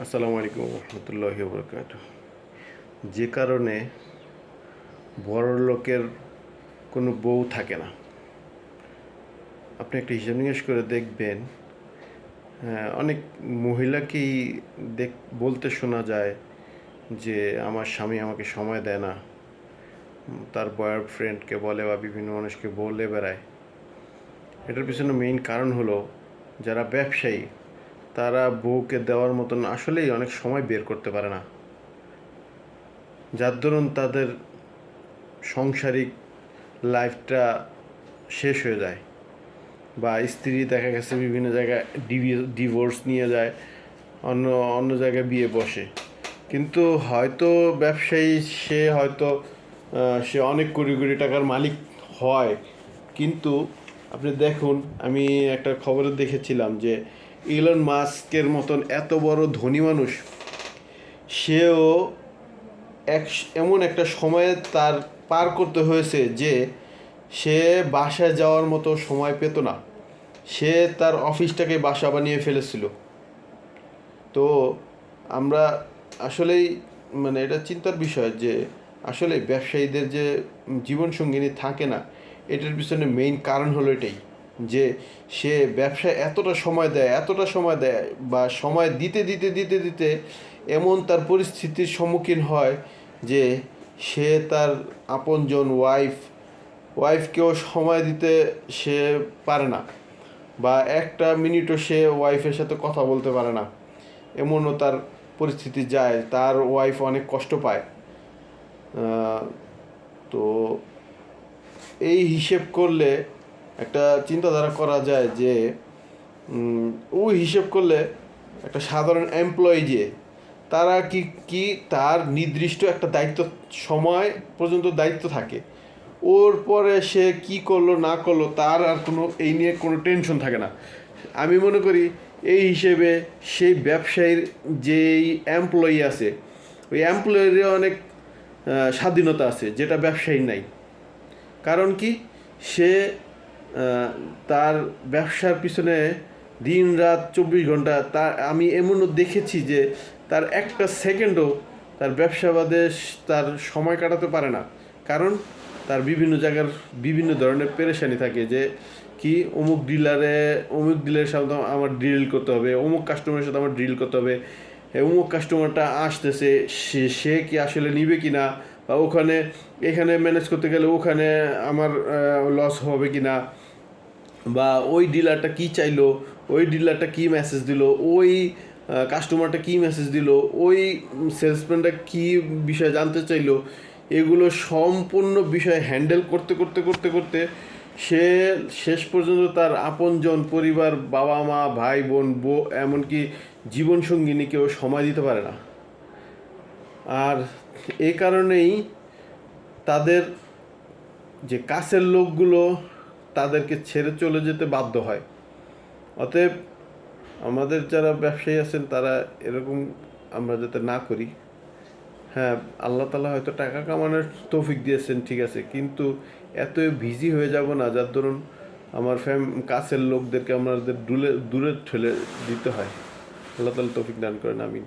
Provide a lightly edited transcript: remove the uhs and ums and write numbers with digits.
আসসালামু আলাইকুম রহমতুল্লাহি বরকাতুহ। যে কারণে বড় লোকের কোনো বউ থাকে না, আপনি একটা হিসাব নিকাশ করে দেখবেন। অনেক মহিলাকেই বলতে শোনা যায় যে আমার স্বামী আমাকে সময় দেয় না, তার বয়ফ্রেন্ডকে বলে বা বিভিন্ন মানুষকে বলে বেড়ায়। এটার পিছনে মেইন কারণ হলো যারা ব্যবসায়ী তারা বউকে দেওয়ার মতন আসলেই অনেক সময় বের করতে পারে না, যার দরুন তাদের সাংসারিক লাইফটা শেষ হয়ে যায়। বা স্ত্রী দেখা গেছে বিভিন্ন জায়গায় ডিভোর্স নিয়ে যায়, অন্য অন্য জায়গায় বিয়ে বসে। কিন্তু হয়তো ব্যবসায়ী, সে অনেক কোটি কোটি টাকার মালিক হয়, কিন্তু আপনি দেখুন, আমি একটা খবরে দেখেছিলাম যে ইলন মাস্কের মতন এত বড় ধনী মানুষ, সেও এমন একটা সময়ে তার পার করতে হয়েছে যে সে বাসায় যাওয়ার মতো সময় পেত না। সে তার অফিসটাকে বাসা বানিয়ে ফেলেছিল। তো আমরা আসলেই এটা চিন্তার বিষয় যে আসলে ব্যবসায়ীদের যে জীবনসঙ্গিনী থাকে না, এটার পিছনে মেইন কারণ হলো এটাই যে সে ব্যবসায় এতটা সময় দেয় বা সময় দিতে দিতে দিতে দিতে এমন তার পরিস্থিতির সম্মুখীন হয় যে সে তার আপনজন ওয়াইফকেও সময় দিতে সে পারে না, বা একটা মিনিটও সে ওয়াইফের সাথে কথা বলতে পারে না। এমনও তার পরিস্থিতি যায়, তার ওয়াইফ অনেক কষ্ট পায়। তো এই হিসেব করলে একটা চিন্তাধারা করা যায় যে ওই হিসেব করলে একটা সাধারণ এমপ্লয়ি যে তারা কি তার নির্দিষ্ট একটা দায়িত্ব সময় পর্যন্ত দায়িত্ব থাকে, ওর পরে সে কি করলো না করলো তার আর কোনো এই নিয়ে কোনো টেনশন থাকে না। আমি মনে করি এই হিসেবে সেই ব্যবসায়ীর যেই এমপ্লয়ি আছে, ওই এমপ্লয়ির অনেক স্বাধীনতা আছে, যেটা ব্যবসায়ী নাই। কারণ কি, সে তার ব্যবসার পিছনে দিন রাত 24 ঘন্টা, আমি এমনও দেখেছি যে তার একটা সেকেন্ডও তার ব্যবসাবাদে তার সময় কাটাতে পারে না। কারণ তার বিভিন্ন জায়গার বিভিন্ন ধরনের পেরেশানি থাকে যে কি অমুক ডিলারের সাথে আমার ডিল করতে হবে, অমুক কাস্টমারের সাথে আমার ডিল করতে হবে, অমুক কাস্টমারটা আসতেছে, সে কি আসলে নিবে কি না, বা এখানে ম্যানেজ করতে গেলে ওখানে আমার লস হবে কি না, বা ওই ডিলারটা কি চাইলো, ওই ডিলারটা কি মেসেজ দিল, ওই কাস্টমারটা কি মেসেজ দিল, ওই সেলসম্যানটা কি বিষয় জানতে চাইলো, এগুলো সম্পূর্ণ বিষয় হ্যান্ডেল করতে করতে করতে করতে সে শেষ পর্যন্ত তার আপনজন, পরিবার, বাবা মা, ভাই বোন, এমনকি জীবনসঙ্গিনীকেও সময় দিতে পারে না। আর এই কারণেই তাদের যে কাছের লোকগুলো তাদেরকে ছেড়ে চলে যেতে বাধ্য হয়। অতএব আমাদের যারা ব্যবসায়ী আছেন তারা এরকম আমরা যাতে না করি। হ্যাঁ, আল্লাহ তাআলা হয়তো টাকা কামানোর তৌফিক দিয়েছেন, ঠিক আছে, কিন্তু এত বিজি হয়ে যাব না যার দরুন আমার কাছের লোকদেরকে আমাদের দূরে ঠেলে দিতে হয়। আল্লাহ তাআলা তৌফিক দান করেন, আমিন।